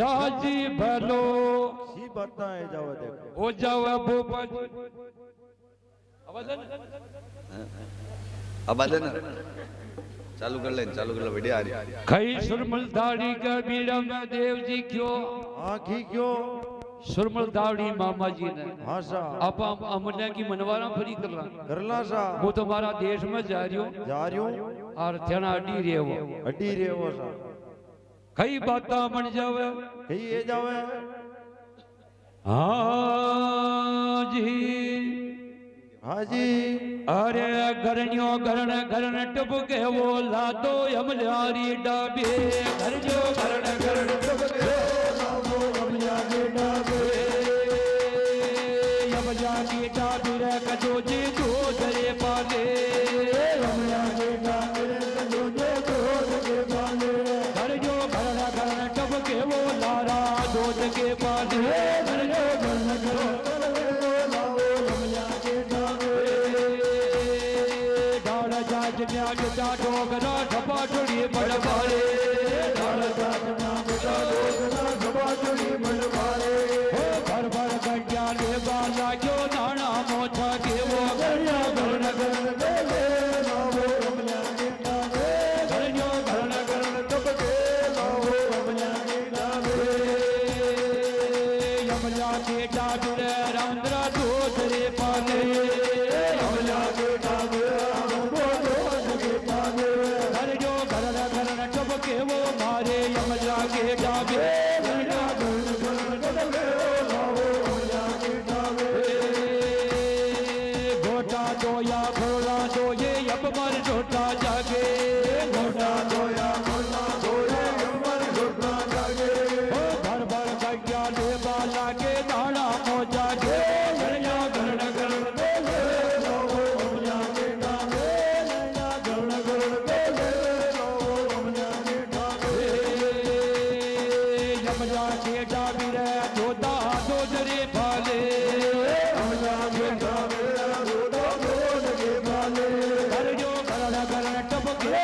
राजी भलो सी बताए जाओ देखो ओ जाओ भूपत आवाज है ना चालू कर ले बढ़िया आ रही खई सुरमल दाढ़ी का बीड़ा में देव जी क्यों आखी क्यों सुरमल दाढ़ी मामा जी ने हाँ सा आप हमने की मनवारा फ्री करला सा वो तुम्हारा देश में जा रही हो और थेना अड्डी रे वो सा कई बात बन जावे कई ये जावे हाँ जी हाँ जी अरे गरणियों गरण गरण टुब के वो लादो यमलारी डाबे गरणियों गरण गरण टुब के लादो यमलारी डाबे यमलारी डाबे रे कजो जी दो दरे पाले यमलारी डाबे रे कजो जी दो दरे पाले गरणियों गरण गरण टुब के वो लारा दूध के पाले गरणियों गरण गरण डोगरा ढपा चुड़ी बड़बारे भर भर गंजा ले बाला क्यों नाना मोछा के वो गणिया गरण गरण ले लावो रमला के डावे गणियो गरण गरण तब के लावो रमला के डावे यमला के डावे रामद्रा दूसरे पाले यमला के डावे के वो मारे यमला के डाबे घोटा दोया घोड़ा दोये यप मर झोटा जागे घोटा दोया घोड़ा दोये यप मर झोटा जागे भर भर गंगा ले बाला के दाना मो जागे गणया गण गण बोले लावो यमला के डाबे गणया गण गण बोले लावो यमला के यमला के डाबी रे दोदा दोजरे फाले यमला के डाबी रे दोदा दोजरे फाले गरजो गरण गरण टपके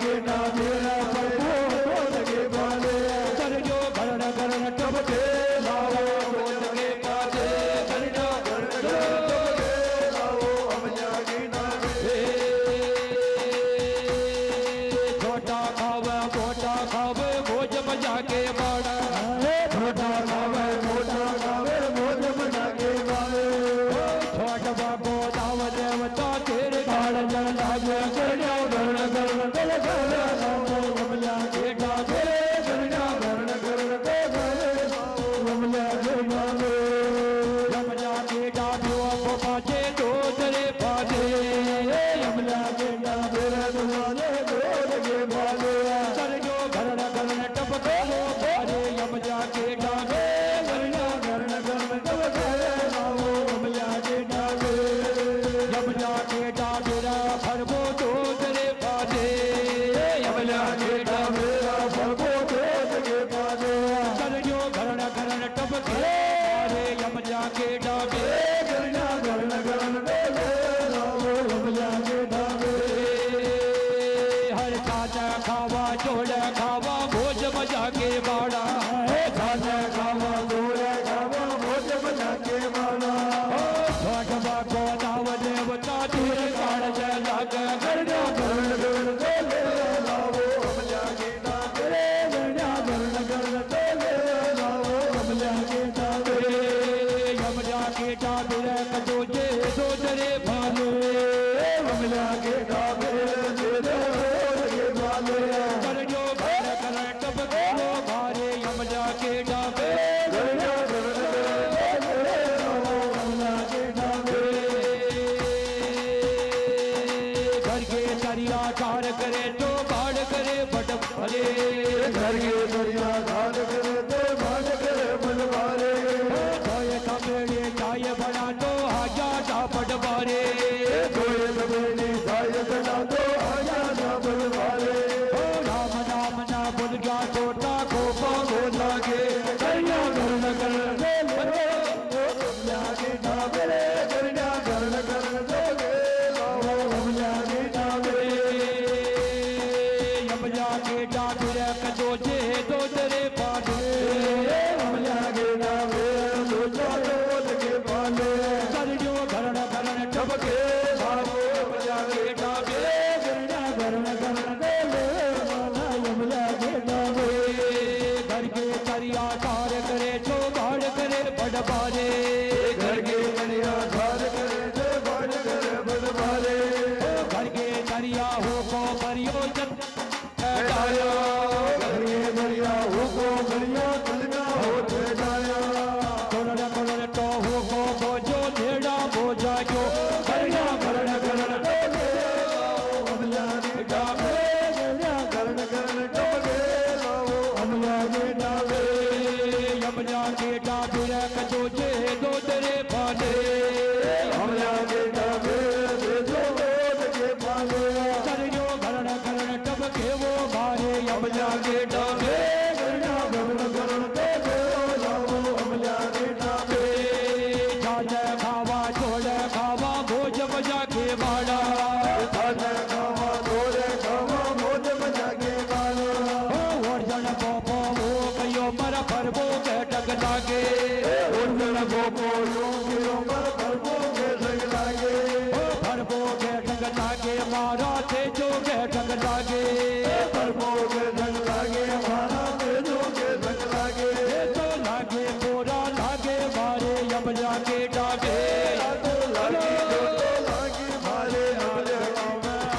के नामेरा प्रभु डोल के बाले करजो घरण घरण टप के लाओ डोल के बाले करजो घरण घरण टप के लाओ अमजा के नामे छोटा खावे भोज मजा के बाड़ा छोटा खावे भोज मजा के बाड़े छोट बाबो दाव देवता तेरे गाड़ जल लागे करण्या घरण घरण गल गल रमला के गावे करण्या घरण घरण गल रमला के गावे रमला के गावे वो पाछे दो तेरे पाछे रमला के गावे रमला के बाले करजो घरण घरण टप के लो बारे रमला के गावे करण्या घरण घरण गल गल रमला के गावे यमला के डाबेरा फरबो दो तेरे पादे यमला के डाबेरा फरबो दो तेरे पादे करजो घरण घरण टप के अरे यमला के डाबे करना घरण घरण डोले यमला के डाबे हर खाना खावा चोड़ खावा भोज मजा के बाड़ा खाना खावा चोड़ खावा भोज मजा के बाड़ा छोटवा को दाव देवता तीर काढ़ जलाग करना घरण घरण डोले लाओ अमला के डाबे करना घरण घरण डोले लाओ अमला के डाबे यमला के डाबे कजो जे दो दरे भाले अमला के डाबे जे दो दरे भाले करजो घरण घरण टप के लो भारे यमला के डाबे करना घरण घरण डोले लाओ अमला के डाबे घर के दरिया कार करे तो बाढ़ करे बट भले घर के दरिया कार करे तो बाढ़ करे बट भले धोए कपेड़े चाय बना तो आजा डापट बारे धोए कपेड़े चाय बना तो आजा डापट बारे राम नाम ना भूल गया छोटा खोपा हो लागे कन्या घरण घरण डोले के डाबे कन्या घरण घरण डोले यमला के डाबे यमला के डाबे कजो जे दो तेरे पाले यमला के डाबे दो डोल के पाले करजो घरण घरण टप के भावो यमला के डाबे करना घरण घरण डोले यमला के डाबे घर के दरिया कार करे तो बाढ़ करे बड़ बारे घर के दरिया कार करे तो बाढ़ करे बड़ बारे घर के दरिया हो को परियो जन डाया घर के दरिया हो को परियो कलना हो डाया कोलर तो हो को बोझो ढेड़ा बोझा जो करना घरण घरण डोले अमला के डाबे घरण घरण डोले अमला के डाबे यमला के डाबे कजो जे दो तेरे पाले अमला के डाबे दो के पाले करजो घरण घरण टप के वो भारे यमला के डाबे करना घरण घरण डोले लाओ अमला के डाबे खाना खावा छोड़ खावा भोज मजा के बाड़ा खाना खावा छोड़ खावा भोज मजा के बाड़ा वर्जन बोपो वो कयो मर फरबो के टक लागे वर्जन बोपो यो कयो मर फरबो के टक लागे फरबो के टक लागे मारा तेजो के टक लागे फरबो के टक लागे मारा तेजो के टक लागे तो लागे बोरा लागे मारे यमला के डाबे लागे मारे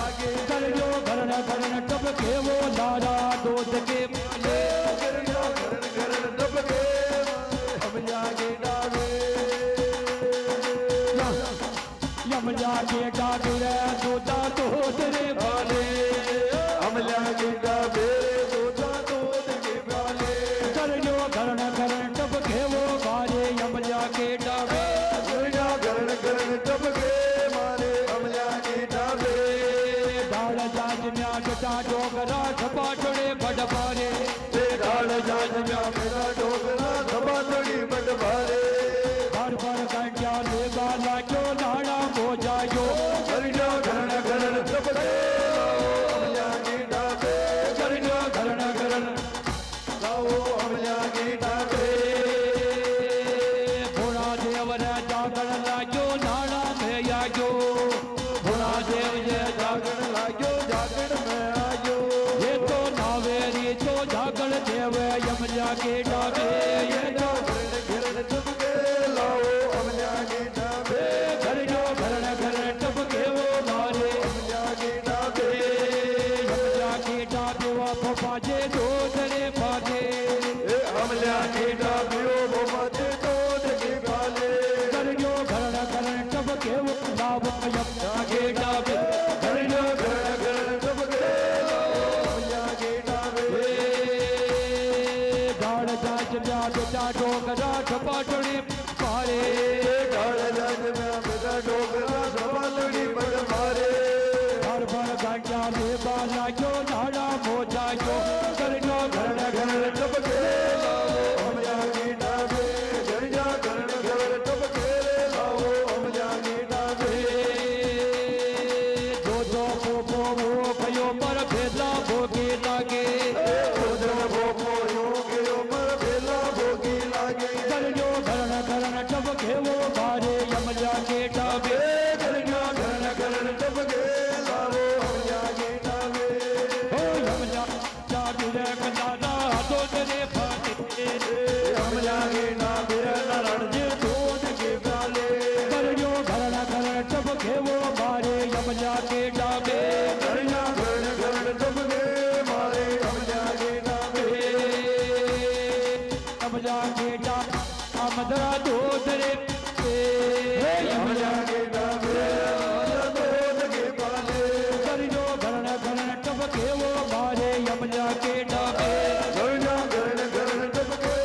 आगे करजो घरण घरण टप के वो लारा दूध के पाले घरण घरण टप के यमला के डाबे यमला के डाबे दूधा दूध रे भाले अमला के डाबे दूधा दूध के भाले करजो घरण घरण टप के वो भारे यमला के डाबे घरण घरण टप के मारे अमला के डाबे डाल जाज म्या जटा डोगरा छपा चढ़े बड़ भारे डाल जाज म्या मेरा डोगरा छपा चढ़ी बड़ भारे हर पर गंजा लेगा लाजो लाड़ा हो जायो करजो घरण घरण टप के अमला के डाबे કેવે યમ જાગે ડાબે યજો ઘરણ ટપકે લાવો અમલ્યા કે ડાબે ઘરજો ઘરણ ઘરણ ટપકેવો મારે અમલ્યા કે ડાબે યમ જાગે ડાબે વાપો પાજે દોધરે પાજે એ અમલ્યા કે ડાબે ઓ માથે દોધ કે પાલે ઘરજો ઘરણ ઘરણ ટપકેવો લાવો યમ જાગે ડાબે ઘરજો ઘરણ ઘરણ ટપકે લાવો અમલ્યા કે ડાબે ડાળ જાજ બ્યા બેટા ડોગરા ઠપાટણી પારે ઢાળ જાજમ્યા બધા ડોગરા સપાલડી પગ મારે ભર ભર ગાંઠ્યા લેબા લાગ્યો નાડા મોજાયો ઘરજો ઘરણ ઘરણ ટપકે લાવો અમલ્યા કે ડાબે ઘરજા ઘરણ ઘરણ ટપકે લાવો અમલ્યા કે ડાબે જોજો પોપો વો કયો પર ભેદલા ભોગી લાગે ઉધર ભોપો યોગ્યો મર ભેલા ભોગી લાગે ઘરજો ઘરણ ઘરણ ટપકેવો મારે યમ જાગે ડાબે ઘરજો ઘરણ ઘરણ ટપકે લાવો અમલ્યા કે ડાબે ઓ યમ જાગે કદાના દોધરે ફાટે અમલ્યા કે ડાબે રણજે દોધ કે ગાલે ઘરજો ઘરણ ઘરણ ટપકેવો મારે યમ જાગે ડાબે ઘરજા ઘરણ ઘરણ ટપકે મારે અમલ્યા કે ડાબે યમ જાગે ડાબે આમદરા દોધરે અમલ્યા કે ડાબે દોધ કે પાલે ઘરજો ઘરણ ઘરણ ટપકેવો મારે યમ જાગે ડાબે ઘરજા ઘરણ ઘરણ ટપકે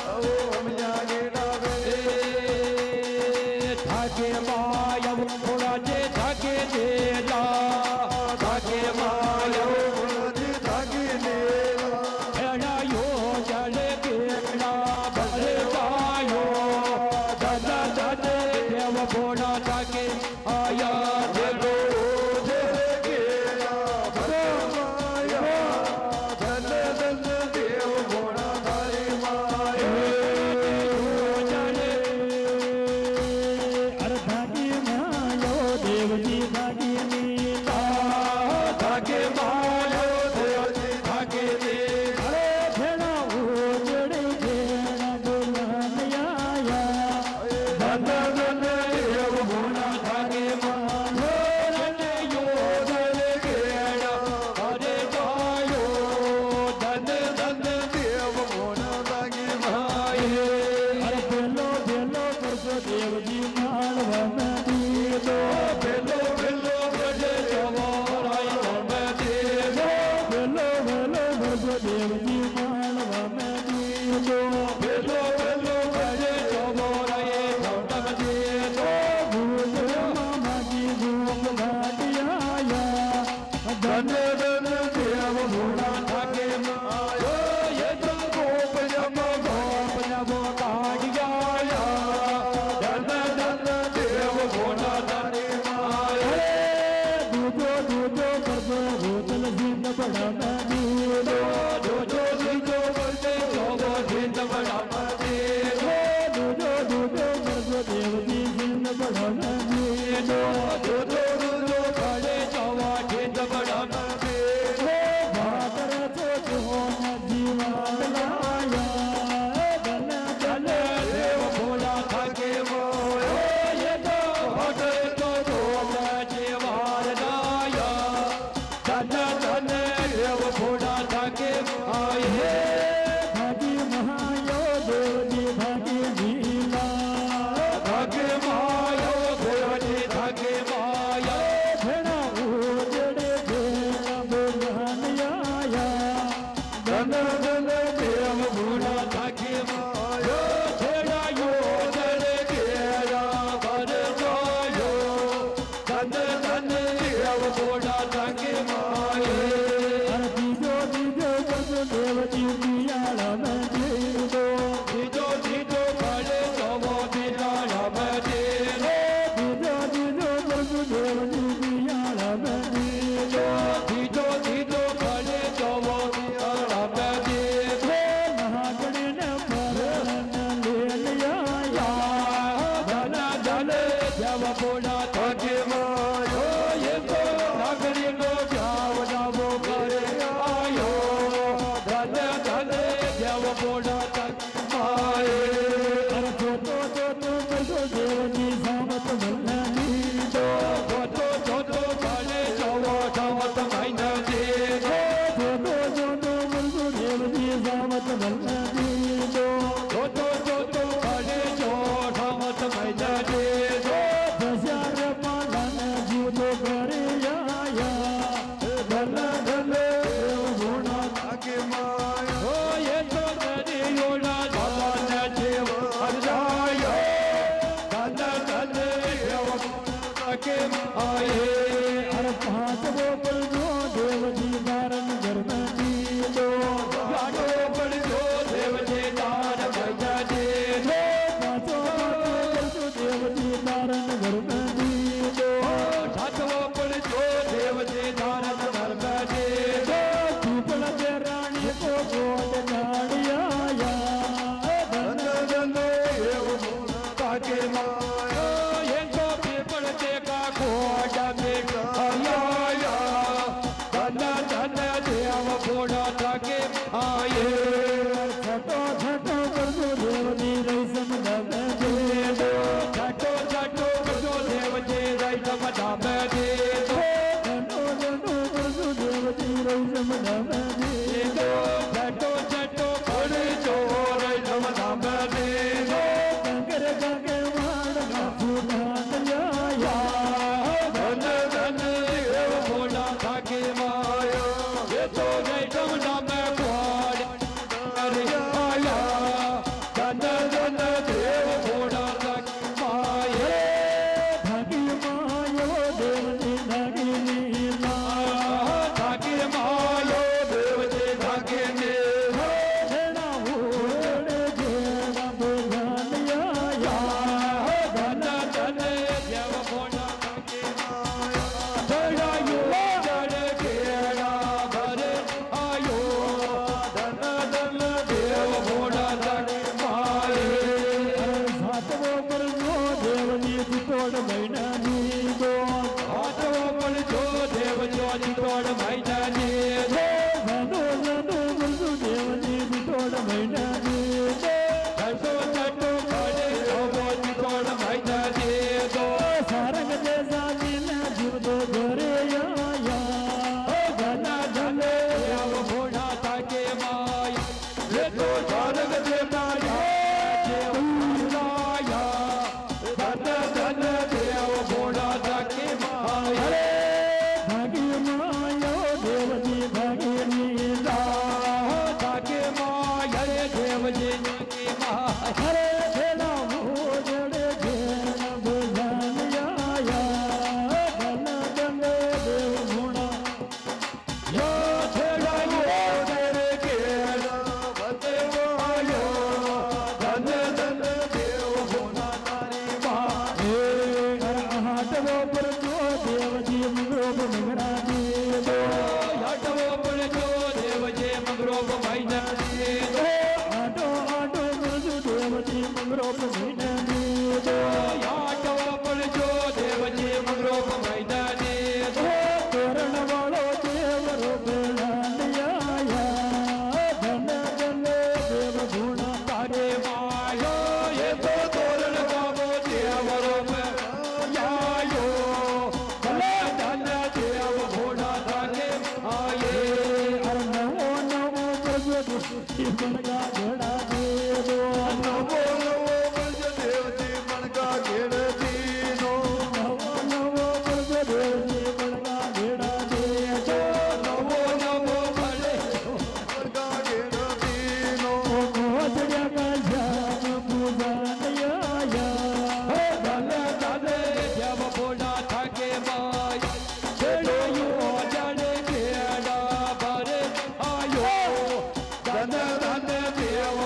આવો અમલ્યા કે ડાબે धागे मायव थोड़ा जे धागे देला धागे मायव भेड़ा यो जल केला भरे जायो दादा दादे देव भोला धागे आया देवो धागे मायव धागे दे अरे भेड़ा उजड़े भेड़ा दुल्हनिया दादा दादे देव भोला धागे मायव यो जल केला भरे जायो दादा दादे देव भोला धागे मायव अरे बेलो बेलो करजो देवजी मालवा में दीदो बेलो बेलो करजो जवाराई में दीदो बेलो बेलो करजो देवजी मालवा में दीदो बेलो बेलो करजो जवाराई में दीदो भूल मामा जी भूल भाटिया धन धन देव भोला धागे मायो ये तो गोप जब काटिया धन धन देव भोला धागे मायो दूधो दूधो करदो भूतल जिंद बड़ा मैं दूधो दूधो दूधो करदे जोगो जिंद बड़ा मैं दूधो दूधो दूधो करदो देवजी जिंद बड़ा मैं दूधो दूधो दूधो करे जोगो जिंद बड़ा मैं दूधो भाकर तो जो जीवन लाया धन धन देव भोला धागे मायो ये तो हटे तो जीवार लाया धन धन देव भोला धागे माये भागी महायो देवजी भागी लीला धागे मायो देवजी धागे माया भेड़ा उजड़े भेड़ा दुल्हनिया धन धन देव भोला धागे मायो भेड़ा यो जल केला भर जायो धन धन देव भोला धागे माये दीजो दीजो करजो देवजी दियाला में दीजो दीजो दीजो भरे जवो दियाला में दीजो दीजो दीजो करजो देवजी दियाला में दीजो दीजो दीजो भरे जवो दियाला में दीजो माये अरे पांचवो पड़ो देवजी धारण घर में दीदो जाटो पड़ो देवजी धारण भैया दीदो पांचो पड़ो देवजी धारण घर में दीदो सातवो पड़ो देवजी धारण घर में दीदो चूपड़ के रानी को गोद झाड़िया धन धन देव ताके माया ये तो पीपल ते का गोड़ा में आया धन धन देव घोड़ा ताके आए छटो छटो करजो देव जी रईसम धाम दे दो छटो छटो करजो देव जी रईसम धाम दे दो छटो छटो करजो देव जी रईसम धाम दे दो छटो छटो करजो रईसम धाम दे दो कंकर कंकर मार माथु धान आया धन धन देव घोड़ा ताके माया ये तो रईसम धाम द्वार अरे आया धन धन देव घोड़ा ताके माया भागी मायो देव जी भागी नीला भागी मायो देव जी भागी नीला जेना ओड़े जेना बुझान आया धन धन देव घोड़ा ताके माया चढ़ायो चढ़ केड़ा भरे आयो धन धन देव घोड़ा ताके माये सातवो परजो देव जी तोड़ महीना दीदो सातवो परजो देव जी तोड़ महीना दीदो धनो धनो परजो देव जी तोड़ महीना दीदो छठो छठो खड़े होवो जी तोड़ महीना दीदो सारंग जैसा दिन जीव दो घरे आया धन धन देव घोड़ा ताके माया ये तो सारंग जैसा देव आया धन धन देव घोड़ा ताके माया भागी मायो देव जी भागी नीला ताके माया देव जी ताके माया हरे भेला हो जड़े घेरा बुझान आया धन धन देव घोड़ा यो छेड़ा यो तेरे घेरा बदेव आयो धन धन देव घोड़ा तारी माए हाटवो पर जो देव जी मंगरोप मंगरा दीदो हाटवो पर जो देव जी मंगरोप महीना दीदो आटो आटो पर जो देव जी मंगरोप महीना दीदो हाटवो पर जो देव जी मंगरोप महीना दीदो तोरण वालो देव रूप आया धन धन देव घोड़ा तारे मायो ये तो तोरण वालो देव रूप आयो धन धन देव घोड़ा ताके आए अरे नवो नवो प्रभु दुष्टि बनगा घोड़ा दे दो નવો નવો બળજ દેવજી મણકા ઘેડ દીનો नवो नवो प्रभु देवजी बनगा घोड़ा दे दो नवो नवो भले મણકા ઘેડ દીનો मोजड़िया का श्याम पूजान आया धन धन देव घोड़ा थाके माया छेड़ो यो जड़ घेड़ा भरे आयो धन धन देव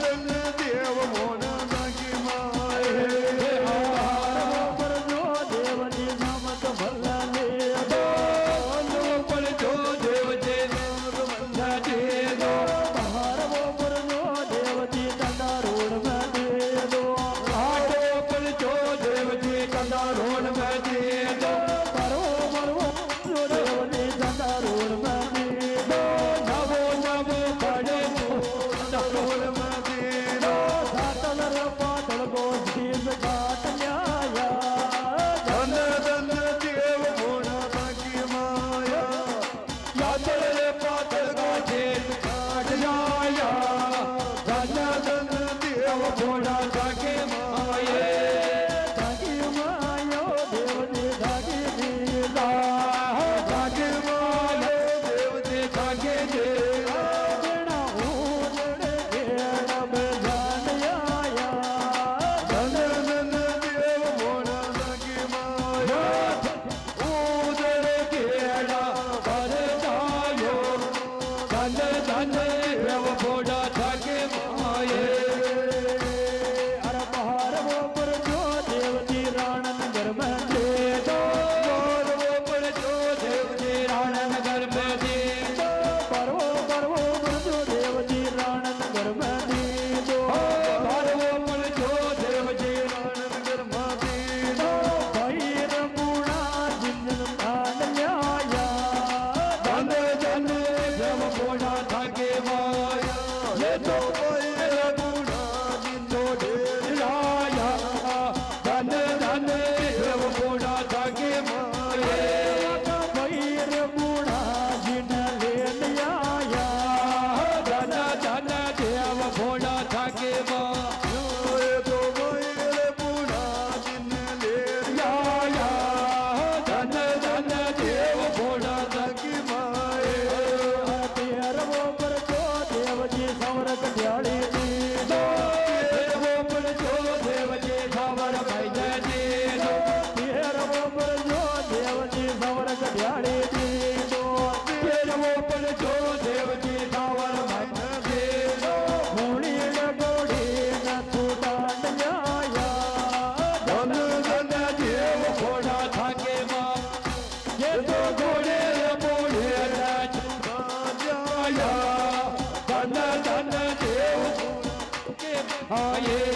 ધન દેવ મોન નાગી માય પર જો દેવની નામત ભલા લે પર જો દેવજી ભલા દે દો હારવો પર જો દેવજી તંડા રોડ માં દે દો આટો પર જો દેવજી કંદા રોડ માં દે દો પરવો પરવો જો દેવજી તંડા રોડ માં દે દો નવો નવો પડે તંડા રોડ માં દે દો સાતલ પાતળ ગો જીસ ઘાટ ન્યાયા ધન ધન દેવ મોન નાગી માયા યાતર પાતળ ગાજે કાઢ જાયા ધન ધન દેવ ભોળા જાગે માયે જાગી માયો દેવજી જાગી દીધા જાગે માયે દેવજી જાગે જે જેણા ઉડે કેડા બજાન આયા ધન ધન દેવ મોન નાગી માયા ઉદરે કેડા પર જાયો ધન ધન દેવ ભોળા જાગે માયે અર બહારવો પર જો દેવજી રાણનગર માં દે દો પરવો પર જો દેવજી રાણનગર में दे दो પરવો પરવો પર જો દેવજી રાણનગર માં દે દો પરવો પર જો દેવજી રાણનગર માં દે દો ભૈર પૂણા જિંદન દાન ન્યાયા ધન ધન દેવ ભોળા જાગે માયા ये तो ભૈર પૂણા જિંદો लाया धन धन देव भोळा जागे माये ભૈર પૂણા જિન લેન આયા धन धन देव भोळा जागे माया તો ભૈર પૂણા જિન લેન लाया धन धन देव भोळा जागे માય તેરવો પર જો દેવજી સવર કઢિયાળી દીધો देवो पर जो देवजी सावर भाई दे दो તેરવો પર જો દેવજી સવર કઢિયાળી દીધો देवो पर जो देवजी सावर भाई दे दो મૂળી ગોળી ન છૂટાંડ ન્યાયા धन धन देव भोळा जागे मां ये तो घोड़े बोले आया धन धन देव के आये